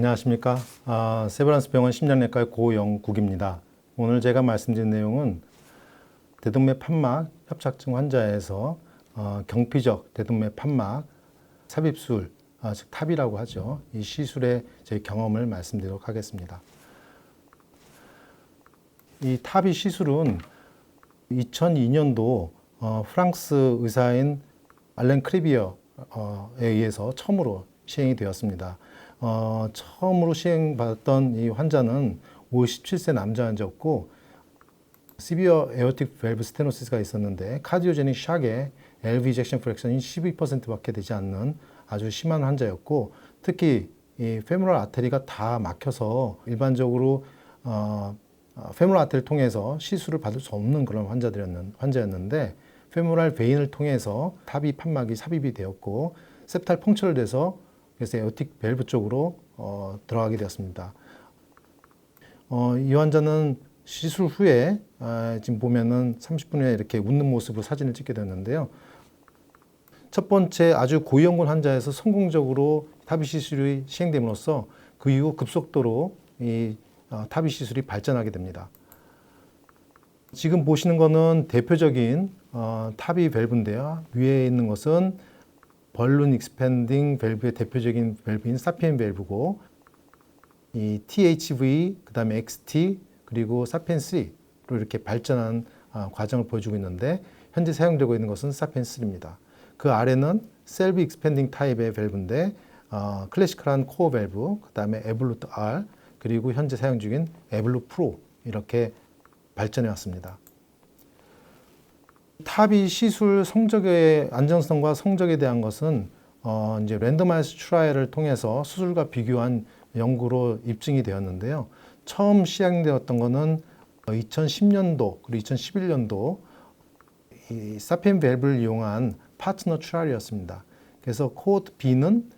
안녕하십니까. 세브란스 병원 심장내과의 고영국입니다. 오늘 제가 말씀드린 내용은 대동맥 판막 협착증 환자에서 경피적 대동맥 판막 삽입술, 즉 탑이라고 하죠. 이 시술의 제 경험을 말씀드리도록 하겠습니다. 이 탑이 시술은 2002년도 프랑스 의사인 알렌 크리비어에 의해서 처음으로 시행이 되었습니다. 처음으로 시행받았던 이 환자는 57세 남자 환자였고 시비어 에어틱 밸브 스테노시스가 있었는데 카디오제닉 샥에 LV 이젝션 프랙션이 12%밖에 되지 않는 아주 심한 환자였고, 특히 이 페모럴 아테리가 다 막혀서 일반적으로 페모럴 아테리를 통해서 시술을 받을 수 없는 그런 환자였는데 페모럴 베인을 통해서 탑이 판막이 삽입이 되었고 septal 펑처를 돼서 그래서 에어틱 밸브 쪽으로 들어가게 되었습니다. 이 환자는 시술 후에 지금 보면은 30분 후에 이렇게 웃는 모습으로 사진을 찍게 됐는데요. 첫 번째 아주 고위험군 환자에서 성공적으로 탑이 시술이 시행됨으로써 그 이후 급속도로 이 탑이 시술이 발전하게 됩니다. 지금 보시는 거는 대표적인 탑이 밸브인데요. 위에 있는 것은 벌룬 익스펜딩 밸브의 대표적인 밸브인 사피엔 밸브고, 이 THV, 그 다음에 XT, 그리고 사피엔 3로 이렇게 발전한 과정을 보여주고 있는데, 현재 사용되고 있는 것은 사피엔 3입니다. 그 아래는 셀비 익스펜딩 타입의 밸브인데 클래시컬한 코어 밸브, 그 다음에 에볼루트 R, 그리고 현재 사용 중인 에볼루 프로, 이렇게 발전해 왔습니다. 탑이 시술 성적의 안정성과 성적에 대한 것은 이제 랜더마이즈 트라이얼을 통해서 수술과 비교한 연구로 입증이 되었는데요. 처음 시행되었던 것은 2010년도 그리고 2011년도 이 사피엔 밸브를 이용한 파트너 트라이얼이었습니다. 그래서 코호트 B는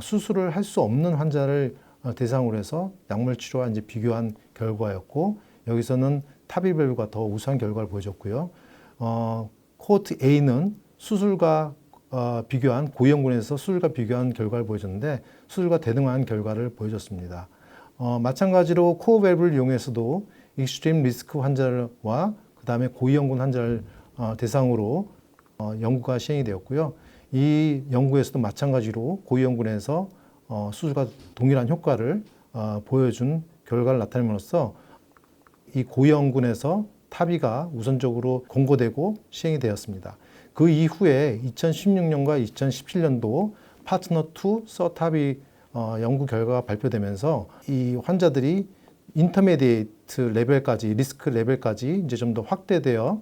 수술을 할 수 없는 환자를 대상으로 해서 약물 치료와 이제 비교한 결과였고, 여기서는 탑이 밸브가 더 우수한 결과를 보여줬고요. 코호트 A는 수술과 비교한 고위험군에서 수술과 비교한 결과를 보여줬는데 수술과 대등한 결과를 보여줬습니다. 마찬가지로 코어 밸브를 이용해서도 익스트림 리스크 환자와 그 다음에 고위험군 환자를 대상으로 연구가 시행이 되었고요. 이 연구에서도 마찬가지로 고위험군에서 수술과 동일한 효과를 보여준 결과를 나타냄으로써 이 고위험군에서 탑이가 우선적으로 공고되고 시행이 되었습니다. 그 이후에 2016년과 2017년도 파트너 2 서탑이 연구 결과가 발표되면서 이 환자들이 인터미디에이트 레벨까지, 리스크 레벨까지 이제 좀 더 확대되어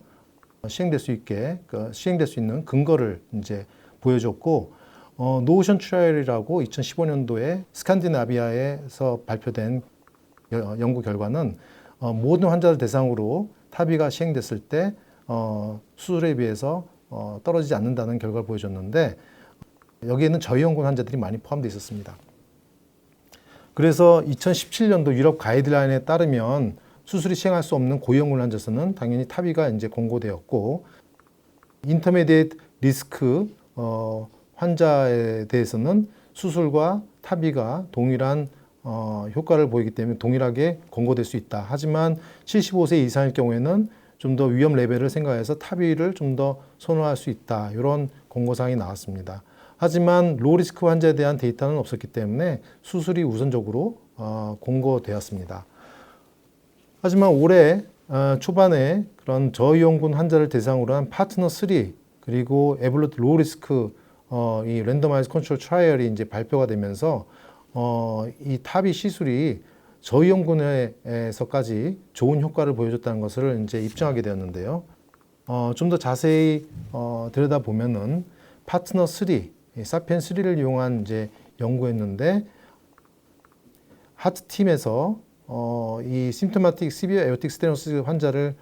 시행될 수 있는 근거를 이제 보여줬고, 노오션 트라이얼이라고 2015년도에 스칸디나비아에서 발표된 연구 결과는 모든 환자들 대상으로 탑이가 시행됐을 때 수술에 비해서 떨어지지 않는다는 결과를 보여줬는데, 여기에는 저위험군 환자들이 많이 포함되어 있었습니다. 그래서 2017년도 유럽 가이드라인에 따르면 수술이 시행할 수 없는 고위험군 환자에서는 당연히 탑이가 이제 공고되었고, 인터미디에이트 리스크 환자에 대해서는 수술과 탑이가 동일한 효과를 보이기 때문에 동일하게 권고될 수 있다. 하지만 75세 이상일 경우에는 좀 더 위험 레벨을 생각해서 탑이를 좀 더 선호할 수 있다. 이런 권고사항이 나왔습니다. 하지만 로리스크 환자에 대한 데이터는 없었기 때문에 수술이 우선적으로 권고되었습니다. 하지만 올해 초반에 그런 저위험군 환자를 대상으로 한 파트너 3 그리고 에볼루트 로리스크 이 랜더마이즈 컨트롤 트라이얼이 이제 발표가 되면서 이 탑이 시술이 저위험군에서까지 좋은 효과를 보여줬다는 것을 이제 입증하게 되었는데요. 좀 더 자세히 들여다보면은 파트너 3, 사피엔 3를 이용한 이제 연구했는데, 하트 팀에서 이 심토마틱 시비어 에어틱 스테노시스 환자를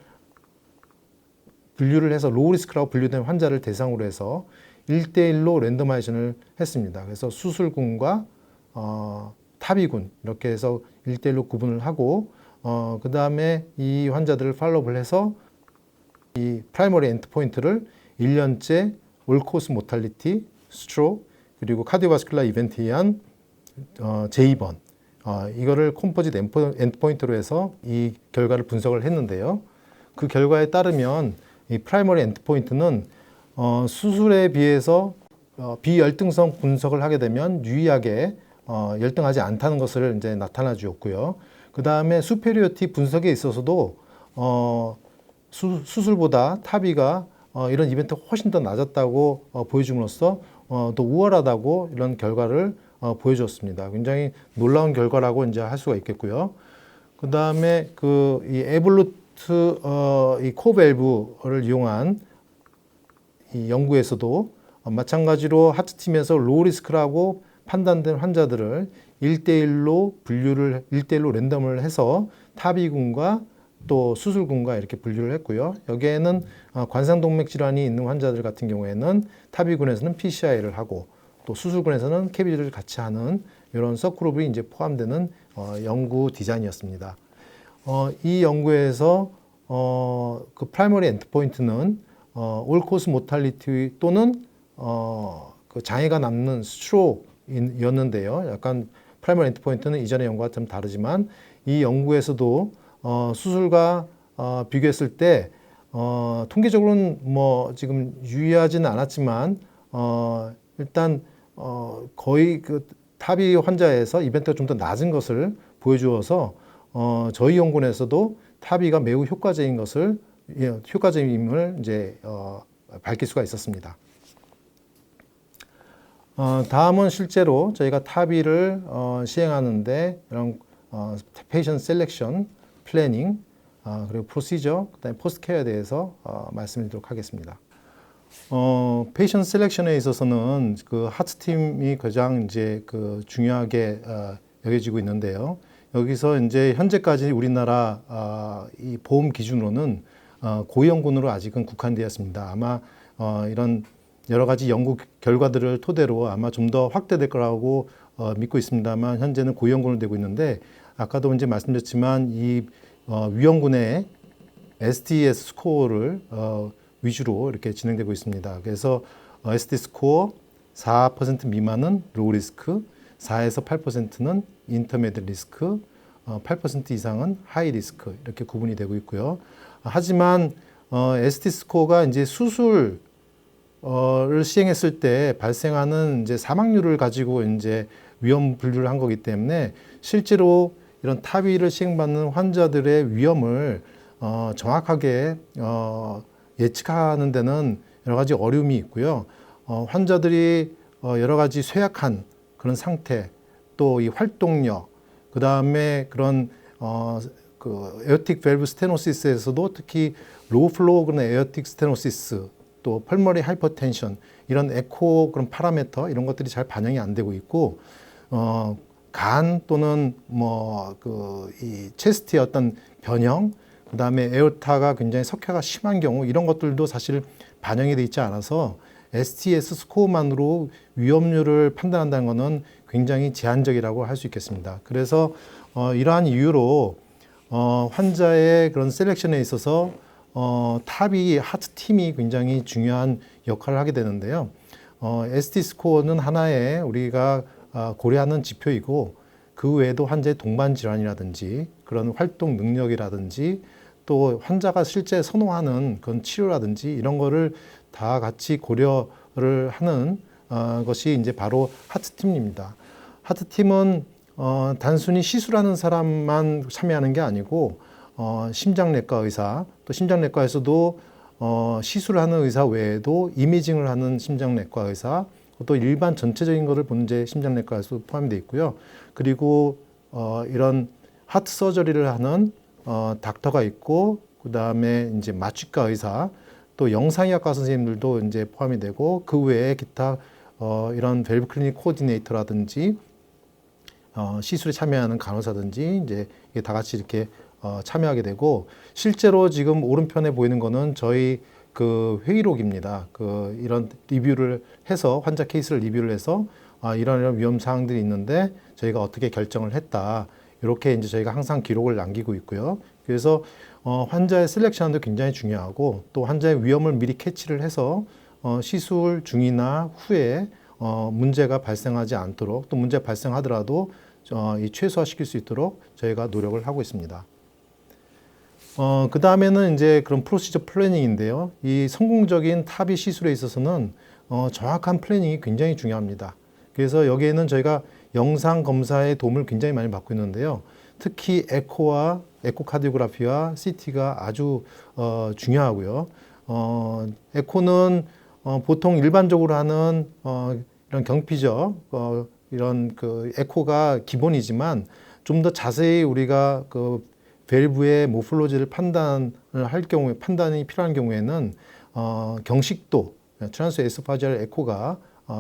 분류를 해서 로우 리스크라고 분류된 환자를 대상으로 해서 1대1로 랜더마이제이션을 했습니다. 그래서 수술군과 탑이군 이렇게 해서 1대1로 구분을 하고 그 다음에 이 환자들을 팔로우를 해서 이 프라이머리 엔드포인트를 1년째 올코스 모탈리티, 스트로크, 그리고 카디오바스큘라 이벤트에 의한 제2번 이거를 컴포짓 엔드포인트로 해서 이 결과를 분석을 했는데요. 그 결과에 따르면 이 프라이머리 엔드포인트는 수술에 비해서 비열등성 분석을 하게 되면 유의하게 열등하지 않다는 것을 이제 나타나 주었고요. 그 다음에 수페리오티 분석에 있어서도 수술보다 타비가 이런 이벤트가 훨씬 더 낮았다고 보여줌으로써 더 우월하다고 이런 결과를 보여줬습니다. 굉장히 놀라운 결과라고 이제 할 수가 있겠고요. 그 다음에 이 에볼루트 이 코밸브를 이용한 이 연구에서도 마찬가지로 하트팀에서 로우 리스크라고 판단된 환자들을 1대1로 랜덤을 해서 타비군과 또 수술군과 이렇게 분류를 했고요. 여기에는 관상동맥 질환이 있는 환자들 같은 경우에는 타비군에서는 PCI를 하고 또 수술군에서는 캐비를 같이 하는 이런 서그룹이 이제 포함되는 연구 디자인이었습니다. 이 연구에서 그 프라이머리 엔드포인트는 올 코스 모탈리티 또는 그 장애가 남는 스트로크였는데요. 약간 프라이머리 엔드포인트는 이전의 연구와 좀 다르지만 이 연구에서도 수술과 비교했을 때 통계적으로는 뭐 지금 유의하지는 않았지만 일단 거의 그 타비 환자에서 이벤트가 좀 더 낮은 것을 보여주어서 저희 연구원에서도 타비가 매우 효과적임을 이제 밝힐 수가 있었습니다. 다음은 실제로 저희가 타비를 시행하는데 이런 페이션트 셀렉션, 플래닝, 그리고 프로시저, 그다음에 포스트 케어에 대해서 말씀드리도록 하겠습니다. 페이션트 셀렉션에 있어서는 그 하트팀이 가장 이제 그 중요하게 여겨지고 있는데요. 여기서 이제 현재까지 우리나라 이 보험 기준으로는 고위험군으로 아직은 국한되었습니다. 아마 이런 여러 가지 연구 결과들을 토대로 아마 좀 더 확대될 거라고 믿고 있습니다만 현재는 고위험군으로 되고 있는데 아까도 이제 말씀드렸지만 이 위험군의 STS 스코어를 위주로 이렇게 진행되고 있습니다. 그래서 ST 스코어 4% 미만은 로우 리스크, 4에서 8%는 인터미디엇 리스크, 8% 이상은 하이 리스크 이렇게 구분이 되고 있고요. 하지만 ST 스코어가 이제 수술을 시행했을 때 발생하는 이제 사망률을 가지고 이제 위험 분류를 한 거기 때문에 실제로 이런 타비를 시행받는 환자들의 위험을 정확하게 예측하는 데는 여러 가지 어려움이 있고요. 환자들이 여러 가지 쇠약한 그런 상태, 또 이 활동력, 그 다음에 그런 그 에어틱 밸브 스테노시스에서도 특히 로우 플로우 그런 에어틱 스테노시스, 또 펄머리 하이퍼텐션 이런 에코 그런 파라미터 이런 것들이 잘 반영이 안 되고 있고 간 또는 뭐 그 이 체스트의 어떤 변형, 그 다음에 에어타가 굉장히 석회가 심한 경우 이런 것들도 사실 반영이 돼 있지 않아서 STS 스코어만으로 위험률을 판단한다는 것은 굉장히 제한적이라고 할 수 있겠습니다. 그래서 이러한 이유로 환자의 그런 셀렉션에 있어서 탑이 하트팀이 굉장히 중요한 역할을 하게 되는데요. ST 스코어는 하나의 우리가 고려하는 지표이고 그 외에도 환자의 동반 질환이라든지 그런 활동 능력이라든지 또 환자가 실제 선호하는 그런 치료라든지 이런 거를 다 같이 고려를 하는 것이 이제 바로 하트팀입니다. 하트팀은 단순히 시술하는 사람만 참여하는 게 아니고 심장내과 의사, 또 심장내과에서도 시술하는 의사 외에도 이미징을 하는 심장내과 의사, 또 일반 전체적인 것을 보는 이제 심장내과에서 포함되어 있고요. 그리고 이런 하트 서저리를 하는 닥터가 있고, 그 다음에 이제 마취과 의사, 또 영상의학과 선생님들도 이제 포함이 되고, 그 외에 기타 이런 밸브 클리닉 코디네이터라든지 시술에 참여하는 간호사든지 이제 이게 다 같이 이렇게 참여하게 되고, 실제로 지금 오른편에 보이는 거는 저희 그 회의록입니다. 그 이런 리뷰를 해서 환자 케이스를 리뷰를 해서 이런 위험 사항들이 있는데 저희가 어떻게 결정을 했다. 이렇게 이제 저희가 항상 기록을 남기고 있고요. 그래서 환자의 셀렉션도 굉장히 중요하고 또 환자의 위험을 미리 캐치를 해서 시술 중이나 후에 문제가 발생하지 않도록 또 문제 발생하더라도 이 최소화시킬 수 있도록 저희가 노력을 하고 있습니다. 그 다음에는 이제 그런 프로시저 플래닝인데요. 이 성공적인 탑이 시술에 있어서는 정확한 플래닝이 굉장히 중요합니다. 그래서 여기에는 저희가 영상 검사의 도움을 굉장히 많이 받고 있는데요. 특히 에코카디오그래피와 CT가 아주 중요하고요. 에코는 보통 일반적으로 하는 이런 경피적 이런 그 에코가 기본이지만 좀 더 자세히 우리가 그 밸브의 모플로지를 판단을 할 경우에 판단이 필요한 경우에는 경식도 트랜스 에소파지알 에코가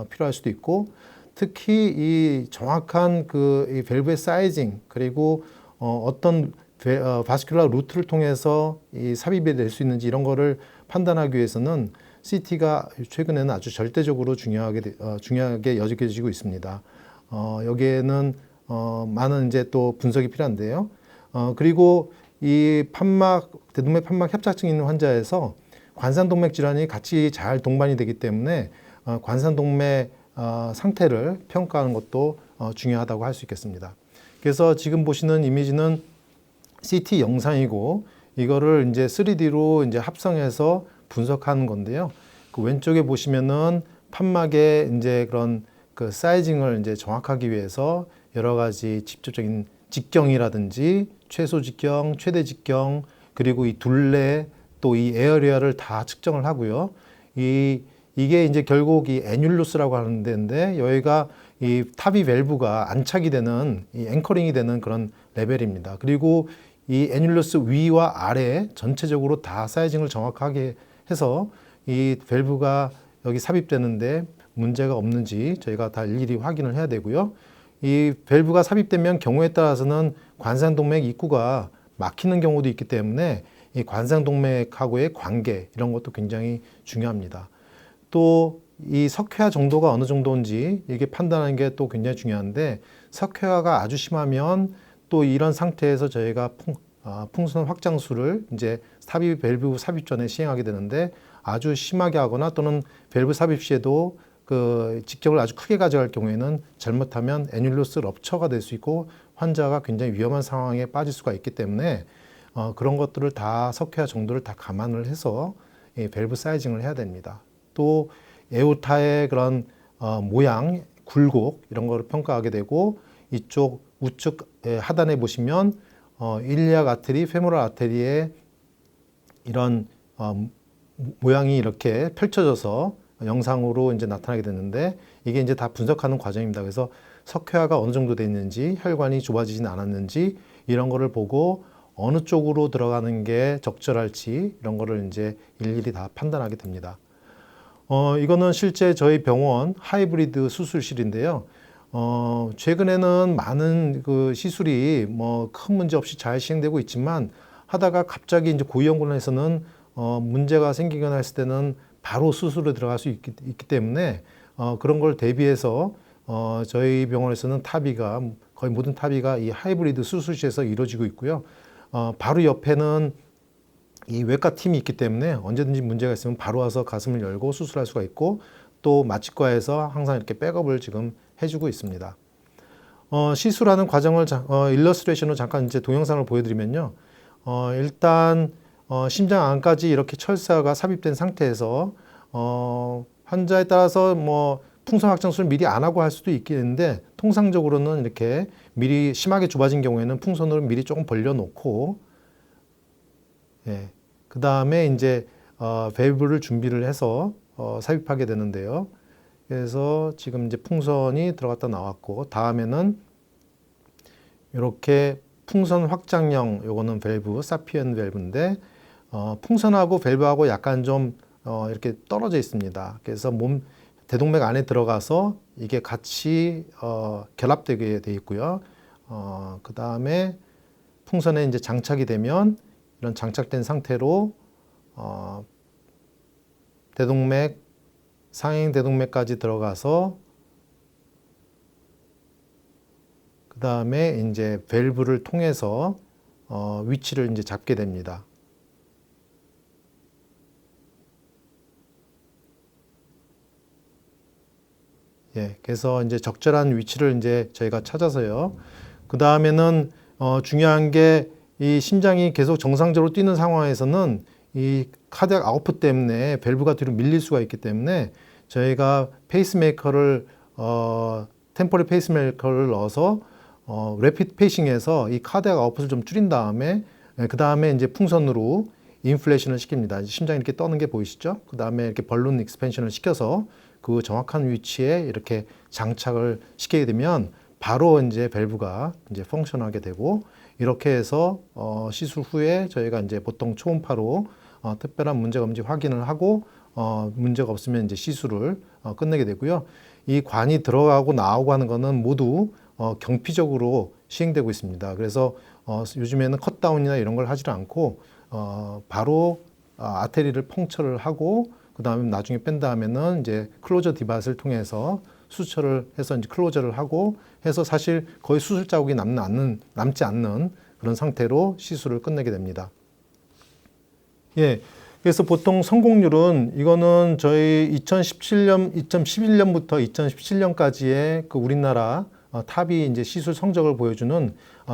필요할 수도 있고 특히 이 정확한 이 밸브의 사이징 그리고 어떤 바스큘라 루트를 통해서 이 삽입이 될 수 있는지 이런 거를 판단하기 위해서는 CT가 최근에는 아주 절대적으로 중요하게 여겨지고 있습니다. 여기에는 많은 이제 또 분석이 필요한데요. 그리고 이 대동맥 판막 협착증 있는 환자에서 관상동맥 질환이 같이 잘 동반이 되기 때문에 관상동맥 상태를 평가하는 것도 중요하다고 할 수 있겠습니다. 그래서 지금 보시는 이미지는 CT 영상이고 이거를 이제 3D로 이제 합성해서 분석하는 건데요. 그 왼쪽에 보시면은 판막의 이제 그런 그 사이징을 이제 정확하기 위해서 여러 가지 직접적인 직경이라든지 최소 직경, 최대 직경, 그리고 이 둘레 또 이 에어리어를 다 측정을 하고요. 이게 이제 결국 이 애뉴루스라고 하는 데인데 여기가 이 탑이 밸브가 안착이 되는 이 앵커링이 되는 그런 레벨입니다. 그리고 이 애뉴루스 위와 아래 전체적으로 다 사이징을 정확하게 해서 이 밸브가 여기 삽입되는데 문제가 없는지 저희가 다 일일이 확인을 해야 되고요. 이 밸브가 삽입되면 경우에 따라서는 관상동맥 입구가 막히는 경우도 있기 때문에 이 관상동맥하고의 관계 이런 것도 굉장히 중요합니다. 또 이 석회화 정도가 어느 정도인지 이게 판단하는 게 또 굉장히 중요한데 석회화가 아주 심하면 또 이런 상태에서 저희가 풍선 확장술을 이제 밸브 삽입 전에 시행하게 되는데 아주 심하게 하거나 또는 밸브 삽입 시에도 그 직경을 아주 크게 가져갈 경우에는 잘못하면 애뉴루스 럽처가 될 수 있고 환자가 굉장히 위험한 상황에 빠질 수가 있기 때문에 그런 것들을 다 석회화 정도를 다 감안을 해서 이 밸브 사이징을 해야 됩니다. 또 에오타의 그런 모양, 굴곡 이런 거를 평가하게 되고 이쪽 우측 하단에 보시면 일리악 아테리, 페모럴 아테리의 이런 모양이 이렇게 펼쳐져서 영상으로 이제 나타나게 되는데 이게 이제 다 분석하는 과정입니다. 그래서 석회화가 어느 정도 됐는지, 혈관이 좁아지진 않았는지 이런 거를 보고 어느 쪽으로 들어가는 게 적절할지 이런 거를 이제 일일이 다 판단하게 됩니다. 이거는 실제 저희 병원 하이브리드 수술실인데요. 최근에는 많은 그 시술이 뭐 큰 문제 없이 잘 시행되고 있지만 하다가 갑자기 이제 고위험군에서는 문제가 생기거나 했을 때는 바로 수술에 들어갈 수 있기 때문에 그런 걸 대비해서 저희 병원에서는 타비가 거의 모든 타비가 이 하이브리드 수술실에서 이루어지고 있고요. 바로 옆에는 이 외과 팀이 있기 때문에 언제든지 문제가 있으면 바로 와서 가슴을 열고 수술할 수가 있고 또 마취과에서 항상 이렇게 백업을 지금 해주고 있습니다. 시술하는 과정을 일러스트레이션으로 잠깐 이제 동영상을 보여드리면요. 일단 심장 안까지 이렇게 철사가 삽입된 상태에서 환자에 따라서 뭐 풍선 확장술을 미리 안 하고 할 수도 있겠는데 통상적으로는 이렇게 미리 심하게 좁아진 경우에는 풍선을 미리 조금 벌려놓고 예, 그 다음에 이제 밸브를 준비를 해서 삽입하게 되는데요. 그래서 지금 이제 풍선이 들어갔다 나왔고 다음에는 이렇게 풍선 확장형 요거는 밸브 사피엔 밸브인데 풍선하고 밸브하고 약간 좀 이렇게 떨어져 있습니다. 그래서 대동맥 안에 들어가서 이게 같이 결합되게 돼 있고요. 그 다음에 풍선에 이제 장착이 되면 이런 장착된 상태로 대동맥 상행 대동맥까지 들어가서 그 다음에 이제 밸브를 통해서 위치를 이제 잡게 됩니다. 예, 그래서 이제 적절한 위치를 이제 저희가 찾아서요. 그 다음에는 중요한 게 이 심장이 계속 정상적으로 뛰는 상황에서는 이 카디악 아웃풋 때문에 밸브가 뒤로 밀릴 수가 있기 때문에 저희가 페이스메이커를 템포리 페이스메이커를 넣어서 래피드 페이싱에서 이 카디악 아웃풋을 좀 줄인 다음에 그 다음에 이제 풍선으로 인플레이션을 시킵니다. 심장이 이렇게 떠는 게 보이시죠? 그 다음에 이렇게 벌룬 익스펜션을 시켜서 그 정확한 위치에 이렇게 장착을 시키게 되면 바로 이제 밸브가 이제 펑션하게 되고 이렇게 해서 시술 후에 저희가 이제 보통 초음파로 특별한 문제가 없는지 확인을 하고 문제가 없으면 이제 시술을 끝내게 되고요. 이 관이 들어가고 나오고 하는 거는 모두 경피적으로 시행되고 있습니다. 그래서 요즘에는 컷다운이나 이런 걸 하지 않고 바로 아테리를 펑처를 하고 그 다음에 나중에 뺀 다음에는 이제 클로저 디바이스를 통해서 수처를 해서 이제 클로저를 하고 해서 사실 거의 수술 자국이 남지 않는 그런 상태로 시술을 끝내게 됩니다. 예. 그래서 보통 성공률은 이거는 저희 2011년부터 2017년까지의 그 우리나라 탑이 이제 시술 성적을 보여주는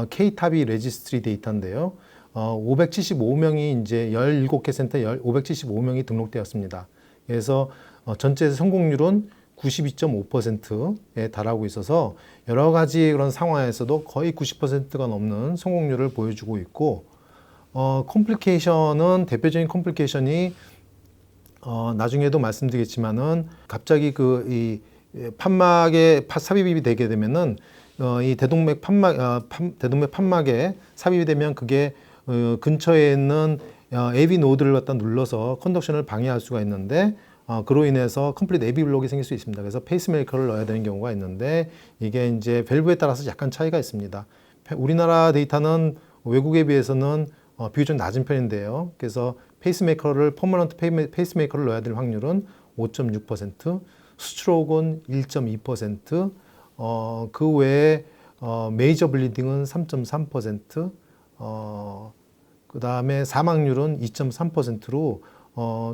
K-탑이 레지스트리 데이터인데요. 575명이 이제 17개 센터에 575명이 등록되었습니다. 그래서 전체 성공률은 92.5%에 달하고 있어서 여러 가지 그런 상황에서도 거의 90%가 넘는 성공률을 보여주고 있고, 컴플리케이션은 대표적인 컴플리케이션이 나중에도 말씀드리겠지만은 갑자기 이 판막에 삽입이 되게 되면은 이 대동맥 판막에 삽입이 되면 그게 근처에 있는 AV 노드를 갖다 눌러서 컨덕션을 방해할 수가 있는데 그로 인해서 컴플리트 AV 블록이 생길 수 있습니다. 그래서 페이스메이커를 넣어야 되는 경우가 있는데 이게 이제 밸브에 따라서 약간 차이가 있습니다. 우리나라 데이터는 외국에 비해서는 비교적 낮은 편인데요. 그래서 페이스메이커를 퍼머넌트 페이스메이커를 넣어야 될 확률은 5.6%, 스트로크는 1.2%, 그 외에 메이저 블리딩은 3.3%, 그 다음에 사망률은 2.3%로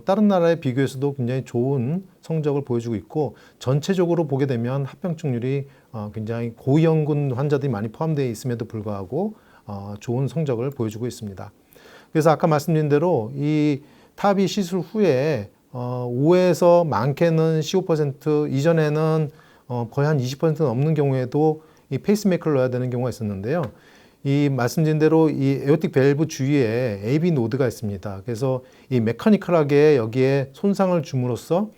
다른 나라에 비교해서도 굉장히 좋은 성적을 보여주고 있고 전체적으로 보게 되면 합병증률이 굉장히 고위험군 환자들이 많이 포함되어 있음에도 불구하고 좋은 성적을 보여주고 있습니다. 그래서 아까 말씀드린 대로 이 탑이 시술 후에 5에서 많게는 15% 이전에는 거의 한 20% 넘는 경우에도 이 페이스메이커를 넣어야 되는 경우가 있었는데요. 이 말씀드린 대로 이 에오틱 밸브 주위에 AV 노드가 있습니다. 그래서 이 메커니컬하게 여기에 손상을 줌으로써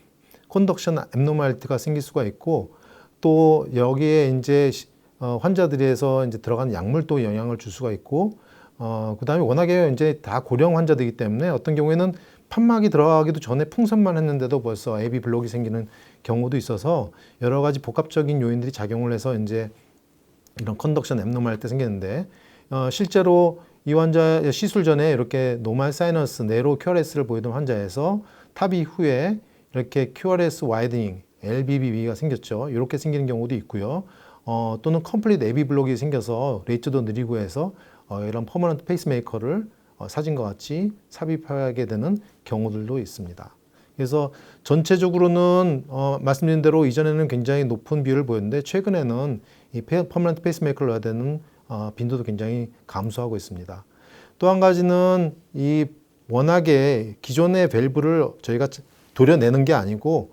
컨덕션 앱노멀리티가 생길 수가 있고 또 여기에 이제 환자들에서 이제 들어가는 약물도 영향을 줄 수가 있고 그 다음에 워낙에 이제 다 고령 환자들이기 때문에 어떤 경우에는 판막이 들어가기도 전에 풍선만 했는데도 벌써 AV 블록이 생기는 경우도 있어서 여러 가지 복합적인 요인들이 작용을 해서 이제 이런 컨덕션 앱노멀리티 생기는데 실제로 이 환자 시술 전에 이렇게 노멀 사이너스 네로 QRS를 보이던 환자에서 탑 이후에 이렇게 QRS 와이드닝 LBB가 생겼죠. 이렇게 생기는 경우도 있고요. 또는 컴플리트 AV 블록이 생겨서 레이트도 느리고 해서 이런 퍼머넌트 페이스메이커를 사진과 같이 삽입하게 되는 경우들도 있습니다. 그래서 전체적으로는 말씀드린 대로 이전에는 굉장히 높은 비율을 보였는데 최근에는 이 퍼머넌트 페이스메이커를 넣어야 되는 빈도도 굉장히 감소하고 있습니다. 또 한 가지는 이 워낙에 기존의 밸브를 저희가 도려내는 게 아니고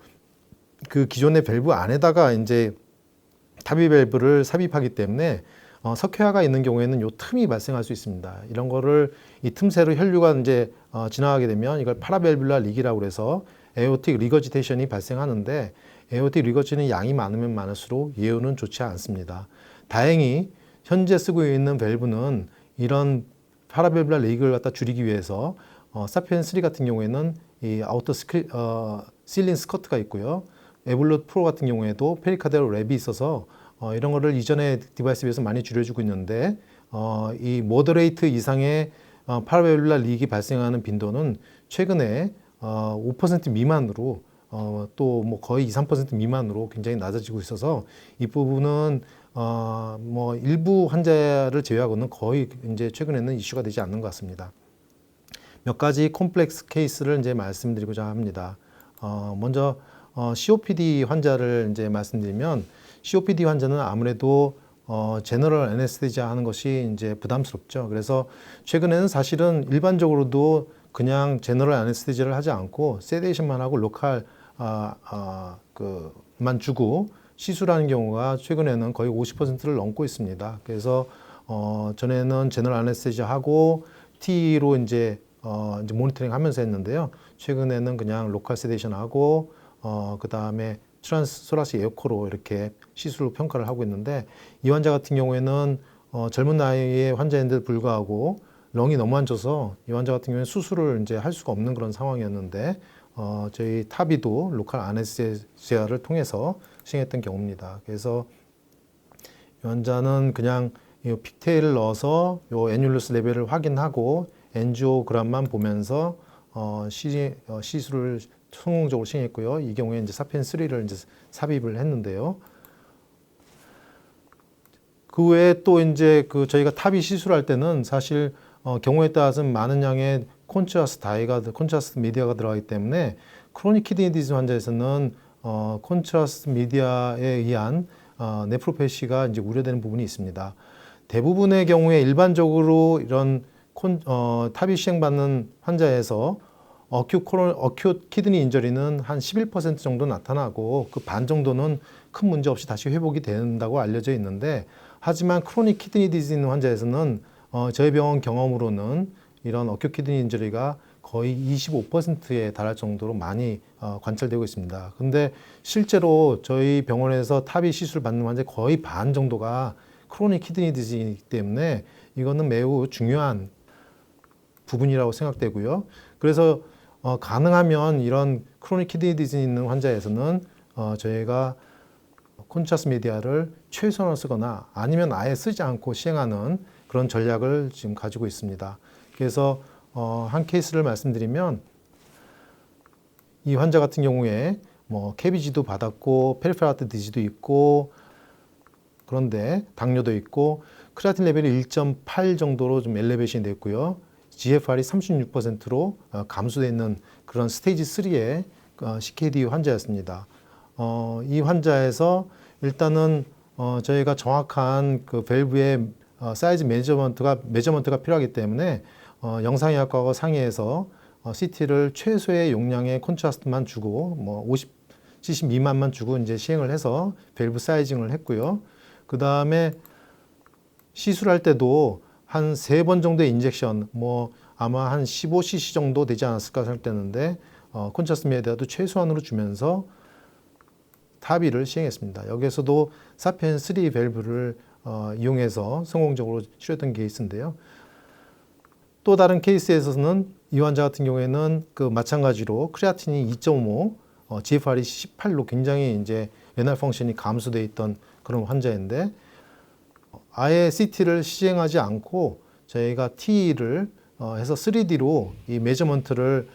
그 기존의 밸브 안에다가 이제 탑이 밸브를 삽입하기 때문에 석회화가 있는 경우에는 요 틈이 발생할 수 있습니다. 이런 거를 이 틈새로 혈류가 이제 지나가게 되면 이걸 파라밸뷸라 리기라고 해서 에오틱 리거지테이션이 발생하는데 에오틱 리거지는 양이 많으면 많을수록 예후는 좋지 않습니다. 다행히 현재 쓰고 있는 밸브는 이런 파라밸뷸라 리기를 갖다 줄이기 위해서 사피엔 3 같은 경우에는 이 아우터 실린 스커트가 있고요. 에볼루트 프로 같은 경우에도 페리카데로 랩이 있어서 이런 거를 이전의 디바이스에 비해서 많이 줄여주고 있는데 이 모더레이트 이상의 파라밸뷸라 리익이 발생하는 빈도는 최근에 5% 미만으로 또 뭐 거의 2, 3% 미만으로 굉장히 낮아지고 있어서 이 부분은 뭐 일부 환자를 제외하고는 거의 이제 최근에는 이슈가 되지 않는 것 같습니다. 몇 가지 콤플렉스 케이스를 이제 말씀드리고자 합니다. 먼저 COPD 환자를 이제 말씀드리면 COPD 환자는 아무래도 제너럴 애네스테지아 하는 것이 이제 부담스럽죠. 그래서 최근에는 사실은 일반적으로도 그냥 제너럴 애네스테지아를 하지 않고 세데이션만 하고 로컬 그만 주고 시술하는 경우가 최근에는 거의 50%를 넘고 있습니다. 그래서 전에는 제너럴 애네스테지아 하고 T로 이제 모니터링 하면서 했는데요. 최근에는 그냥 로컬 세데이션 하고 그 다음에 트란스 소라식 에어코로 이렇게 시술로 평가를 하고 있는데, 이 환자 같은 경우에는 젊은 나이의 환자인데도 불구하고 렁이 너무 안 좋아서 이 환자 같은 경우에는 수술을 이제 할 수가 없는 그런 상황이었는데, 저희 타비도 로컬 아네스테시아를 통해서 시행했던 경우입니다. 그래서 이 환자는 그냥 이 픽테일을 넣어서 요 애뉴러스 레벨을 확인하고 엔지오그램만 보면서 시술을 성공적으로 시행했고요. 이 경우에 이제 사펜 3를 이제 삽입을 했는데요. 그 외에 또 이제 저희가 탑이 시술할 때는 사실 경우에 따라서는 많은 양의 콘트라스트 미디어가 들어가기 때문에 크로닉 키드니 디지즈 환자에서는 콘트라스트 미디어에 의한 네프로패시가 이제 우려되는 부분이 있습니다. 대부분의 경우에 일반적으로 이런 탑이 시행받는 환자에서 어큐트 키드니 인저리는 한 11% 정도 나타나고 그 반 정도는 큰 문제 없이 다시 회복이 된다고 알려져 있는데, 하지만 크로닉 키드니 디지즈 있는 환자에서는 저희 병원 경험으로는 이런 어큐트 키드니 인저리가 거의 25%에 달할 정도로 많이 관찰되고 있습니다. 근데 실제로 저희 병원에서 탑이 시술 받는 환자 거의 반 정도가 크로닉 키드니 디지즈이기 때문에 이거는 매우 중요한 부분이라고 생각되고요. 그래서 가능하면 이런 크로닉 키드니 디지즈 있는 환자에서는 저희가 콘트라스트 미디어를 최소한으로 쓰거나 아니면 아예 쓰지 않고 시행하는 그런 전략을 지금 가지고 있습니다. 그래서 한 케이스를 말씀드리면, 이 환자 같은 경우에 뭐 KBG도 받았고 페리페럴 아트 디지도 있고, 그런데 당뇨도 있고 크레아틴 레벨이 1.8 정도로 좀 엘리베이션이 됐고요. GFR이 36%로 감소되어 있는 그런 스테이지 3의 CKD 환자였습니다. 이 환자에서 일단은 저희가 정확한 그 밸브의 사이즈 메저먼트가 필요하기 때문에 영상의학과와 상의해서 CT를 최소의 용량의 콘트라스트만 주고 뭐 50cc 미만만 주고 이제 시행을 해서 밸브 사이징을 했고요. 그 다음에 시술할 때도 한 3번 정도의 인젝션, 뭐 아마 한 15cc 정도 되지 않았을까 생각되는데 콘트라스트 미디어도 최소한으로 주면서 타비를 시행했습니다. 여기에서도 사펜 3 밸브를 이용해서 성공적으로 치료했던 케이스인데요. 또 다른 케이스에서는 이 환자 같은 경우에는 마찬가지로 크레아틴이 2.5, GFR이 18로 굉장히 이제 레날 펑션이 감소되어 있던 그런 환자인데, 아예 CT를 시행하지 않고 저희가 T를 해서 3D로 이 메저먼트를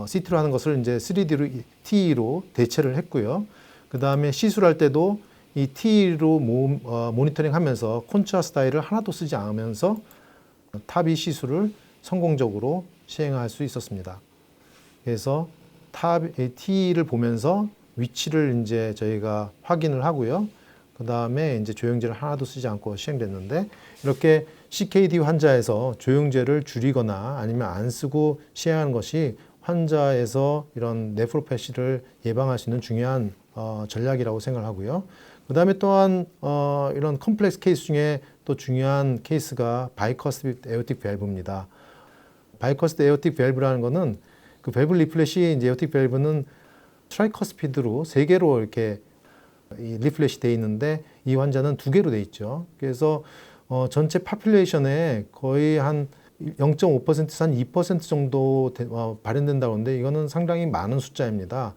CT로 하는 것을 이제 3D로 T로 대체를 했고요. 그 다음에 시술할 때도 이 T로 모니터링 하면서 콘트라스트 다이를 하나도 쓰지 않으면서 탑이 시술을 성공적으로 시행할 수 있었습니다. 그래서 T를 보면서 위치를 이제 저희가 확인을 하고요. 그 다음에 이제 조영제를 하나도 쓰지 않고 시행됐는데, 이렇게 CKD 환자에서 조영제를 줄이거나 아니면 안 쓰고 시행하는 것이 환자에서 이런 네프로패시를 예방할 수 있는 중요한 전략이라고 생각하고요. 그 다음에 또한 이런 컴플렉스 케이스 중에 또 중요한 케이스가 바이커스피드 에어틱 밸브입니다. 바이커스피드 에어틱 밸브라는 거는 그 밸브 리플렛이 이제 에어틱 밸브는 트라이커스피드로 3개로 이렇게 이 리플렛이 되어 있는데, 이 환자는 2개로 되어 있죠. 그래서 전체 파퓰레이션에 거의 한 0.5%에서 한 2% 정도 발현된다고 하는데, 이거는 상당히 많은 숫자입니다.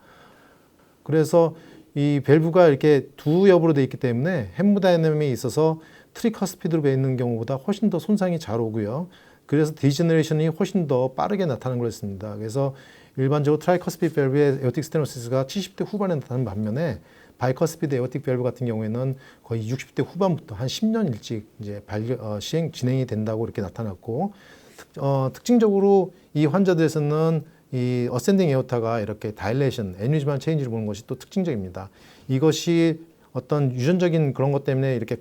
그래서 이 밸브가 이렇게 두 엽으로 되어 있기 때문에 햄모다이내믹에 있어서 트리커스피드로 되어 있는 경우보다 훨씬 더 손상이 잘 오고요. 그래서 디제너레이션이 훨씬 더 빠르게 나타나는 것같습니다. 그래서 일반적으로 트라이커스피드 밸브의 에어틱 스테노시스가 70대 후반에 나타나는 반면에 바이커스피드 에어틱 밸브 같은 경우에는 거의 60대 후반부터 한 10년 일찍 이제 진행이 된다고 이렇게 나타났고, 특징적으로 이 환자들에서는 이 어센딩 에오타가 이렇게 다일레이션, 애뉴리즘한 체인지를 보는 것이 또 특징적입니다. 이것이 어떤 유전적인 그런 것 때문에 이렇게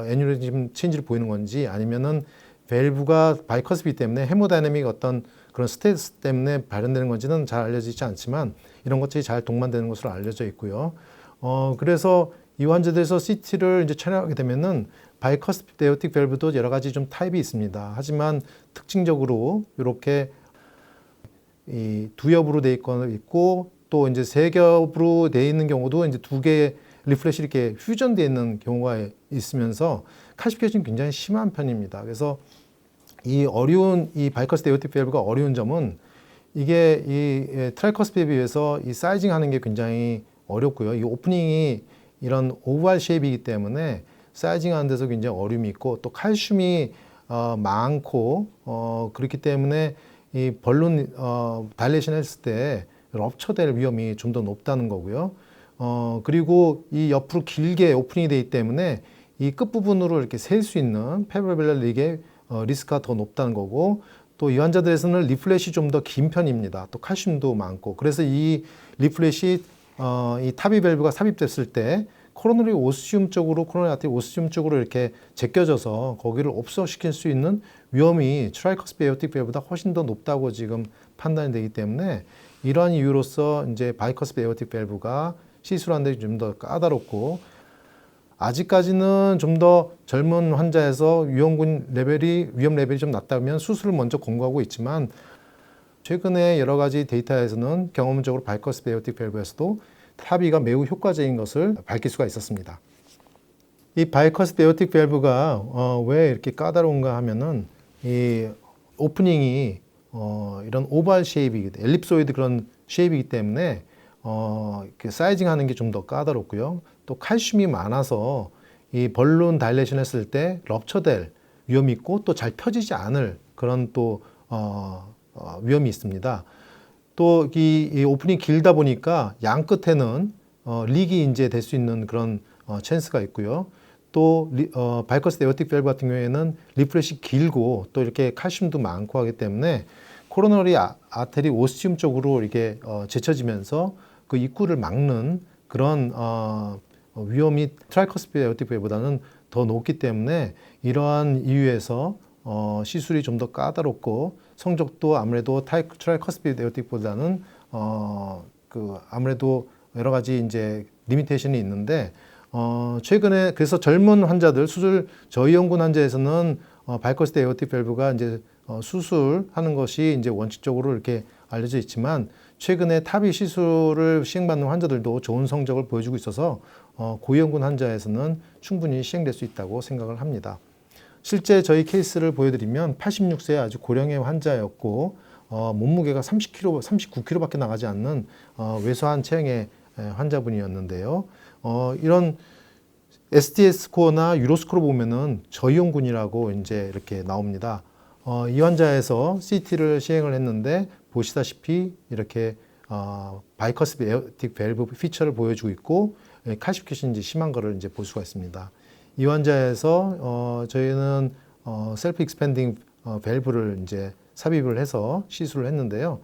애뉴리즘 체인지를 보이는 건지 아니면은 밸브가 바이커스피 때문에 헤모다이내믹 어떤 그런 스테이스 때문에 발현되는 건지는 잘 알려지지 않지만 이런 것들이 잘 동반되는 것으로 알려져 있고요. 그래서 이 환자들에서 CT를 이제 촬영하게 되면은 바이커스피 에오틱 밸브도 여러 가지 좀 타입이 있습니다. 하지만 특징적으로 이렇게 이 두 겹으로 돼 있고 또 이제 세 겹으로 돼 있는 경우도 이제 두 개의 리플렛이 이렇게 퓨전되어 있는 경우가 있으면서 칼시피케이션이 굉장히 심한 편입니다. 그래서 이 어려운 이 바이커스 에오틱 밸브가 어려운 점은 이게 이 트라이커스피에 비해서 이 사이징하는 게 굉장히 어렵고요. 이 오프닝이 이런 오발 쉐입이기 때문에 사이징하는 데서 굉장히 어려움이 있고 또 칼슘이 많고 그렇기 때문에 이 벌룬 다일레이션 했을 때 럽처될 위험이 좀 더 높다는 거고요. 그리고 이 옆으로 길게 오프닝이 되기 때문에 이 끝부분으로 이렇게 셀 수 있는 페브로벨랄 릭의 리스크가 더 높다는 거고 또 이 환자들에서는 리플렛이 좀 더 긴 편입니다. 또 칼슘도 많고 그래서 이 리플렛이 이 타비 밸브가 삽입됐을 때 코로너리 오스시움 쪽으로 코로너리 아테리 오스시움 쪽으로 이렇게 제껴져서 거기를 옵서시킬 수 있는 위험이 트라이커스피 에오틱 밸브보다 훨씬 더 높다고 지금 판단이 되기 때문에 이러한 이유로서 이제 바이커스피 에오틱 밸브가 시술하는데 좀 더 까다롭고 아직까지는 좀 더 젊은 환자에서 위험 레벨이 좀 낮다면 수술을 먼저 권고하고 있지만 최근에 여러 가지 데이터에서는 경험적으로 바이커스피 에오틱 밸브에서도 타비가 매우 효과적인 것을 밝힐 수가 있었습니다. 이 바이커스피 에오틱 밸브가 왜 이렇게 까다로운가 하면은 이 오프닝이 이런 오발 쉐입이기 때문에 엘립소이드 그런 쉐입이기 때문에 이렇게 사이징하는 게 좀 더 까다롭고요. 또 칼슘이 많아서 이 벌룬 다일레이션 했을 때 럽처될 위험이 있고 또 잘 펴지지 않을 그런 또 위험이 있습니다. 또 이 오프닝이 길다 보니까 양 끝에는 릭이 이제 될 수 있는 그런 찬스가 있고요. 또 바이커스 에오틱 밸브 같은 경우에는 리플렛이 길고 또 이렇게 칼슘도 많고 하기 때문에 코로너리 아테리 오스티움 쪽으로 이렇게 제쳐지면서 그 입구를 막는 그런 위험이 트라이커스피 에오틱 밸브보다는 더 높기 때문에 이러한 이유에서 시술이 좀 더 까다롭고 성적도 아무래도 트라이커스피 에오틱보다는 아무래도 여러 가지 이제 리미테이션이 있는데 최근에 그래서 젊은 환자들 저이용군 환자에서는 바이커스 에오틱 밸브가 이제 수술하는 것이 이제 원칙적으로 이렇게 알려져 있지만 최근에 타비 시술을 시행받는 환자들도 좋은 성적을 보여주고 있어서 고위험군 환자에서는 충분히 시행될 수 있다고 생각을 합니다. 실제 저희 케이스를 보여드리면 86세 아주 고령의 환자였고 몸무게가 39kg밖에 나가지 않는 왜소한 체형의 환자분이었는데요. 이런 SDS 스코어나 유로 스코어 보면은 저이용군이라고 이제 이렇게 나옵니다. 이 환자에서 CT를 시행을 했는데 보시다시피 이렇게 바이커스피 에오틱 밸브 피처를 보여주고 있고 칼시피케이션이 심한 거를 이제 볼 수가 있습니다. 이 환자에서 저희는 셀프 익스펜딩 밸브를 이제 삽입을 해서 시술을 했는데요.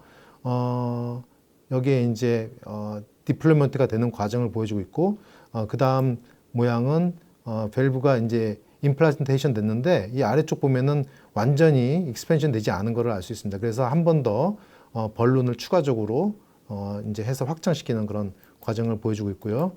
여기에 이제 디플로이먼트가 되는 과정을 보여주고 있고 그 다음 모양은 밸브가 이제 임플란테이션 됐는데 이 아래쪽 보면은 완전히 익스펜션 되지 않은 것을 알 수 있습니다. 그래서 한 번 더 벌룬을 추가적으로 이제 해서 확장시키는 그런 과정을 보여주고 있고요.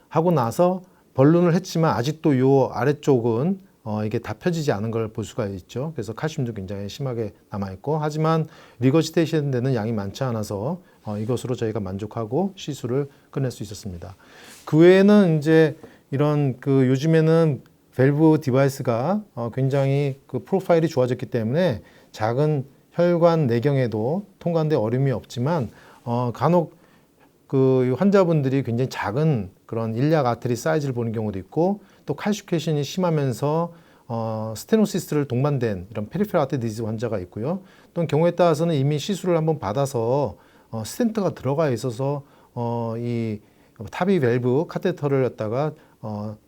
하고 나서 벌룬을 했지만 아직도 요 아래쪽은 이게 다 펴지지 않은 걸 볼 수가 있죠. 그래서 칼슘도 굉장히 심하게 남아있고 하지만 리거지테이션 되는 양이 많지 않아서 이것으로 저희가 만족하고 시술을 끝낼 수 있었습니다. 그 외에는 이제 이런 요즘에는 밸브 디바이스가 굉장히 프로파일이 좋아졌기 때문에 작은 혈관 내경에도 통과하는데 어려움이 없지만 간혹 환자분들이 굉장히 작은 그런 일약 아테리 사이즈를 보는 경우도 있고 또 칼시피케이션이 심하면서 스테노시스를 동반된 이런 페리페럴 아테리 디지즈 환자가 있고요. 또는 경우에 따라서는 이미 시술을 한번 받아서 스텐트가 들어가 있어서 이 타비 밸브 카테터를 갖다가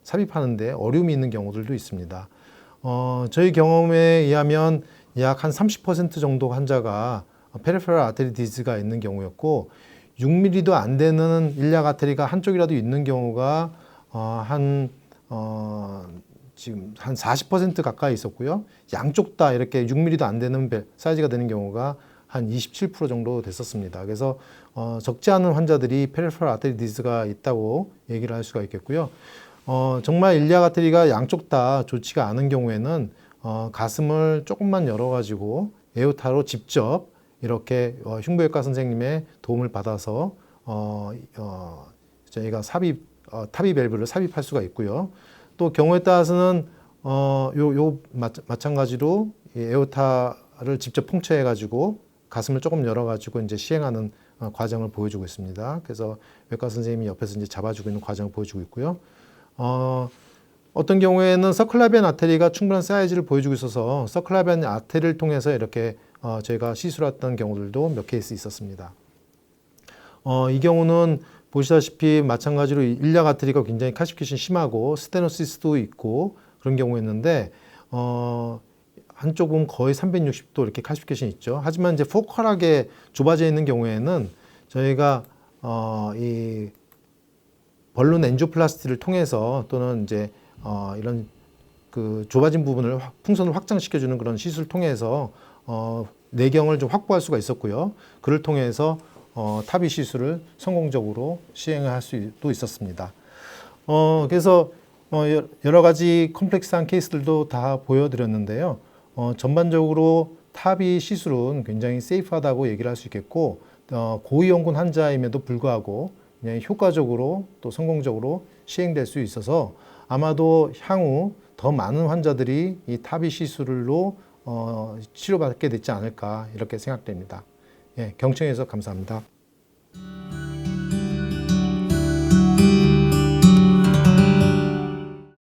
삽입하는데 어려움이 있는 경우들도 있습니다. 저희 경험에 의하면 약 한 30% 정도 환자가 페리페럴 아테리 디지가 있는 경우였고 6mm도 안 되는 일약 아테리가 한쪽이라도 있는 경우가 지금 한 40% 가까이 있었고요. 양쪽 다 이렇게 6mm도 안 되는 사이즈가 되는 경우가 한 27% 정도 됐었습니다. 그래서 적지 않은 환자들이 페리페럴 아테리 디지가 있다고 얘기를 할 수가 있겠고요. 정말 일약 아테리가 양쪽 다 좋지가 않은 경우에는 가슴을 조금만 열어가지고 에오타로 직접 이렇게 흉부외과 선생님의 도움을 받아서 저희가 탑이 밸브를 삽입할 수가 있고요. 또 경우에 따라서는 마찬가지로 이 에오타를 직접 통째해 가지고 가슴을 조금 열어 가지고 이제 시행하는 과정을 보여주고 있습니다. 그래서 외과 선생님이 옆에서 이제 잡아주고 있는 과정을 보여주고 있고요. 어떤 경우에는 서클라비안 아테리가 충분한 사이즈를 보여주고 있어서 서클라비안 아테리를 통해서 이렇게 저희가 시술했던 경우들도 몇 케이스 있었습니다. 이 경우는 보시다시피 마찬가지로 일약 아테리가 굉장히 칼시피케이션이 심하고 스테노시스도 있고 그런 경우였는데 한쪽은 거의 360도 이렇게 칼시피케이션이 있죠. 하지만 이제 포컬하게 좁아져 있는 경우에는 저희가 이 벌룬 엔지오플라스티를 통해서 또는 이제 이런 그 좁아진 부분을 풍선을 확장시켜주는 그런 시술을 통해서 내경을 좀 확보할 수가 있었고요. 그를 통해서 탑이 시술을 성공적으로 시행할 수도 있었습니다. 그래서 여러 가지 컴플렉스한 케이스들도 다 보여드렸는데요. 전반적으로 탑이 시술은 굉장히 세이프하다고 얘기를 할 수 있겠고 고위험군 환자임에도 불구하고 그냥 효과적으로 또 성공적으로 시행될 수 있어서 아마도 향후 더 많은 환자들이 이 탑이 시술로 치료받게 되지 않을까 이렇게 생각됩니다. 예, 경청해 주셔서 감사합니다.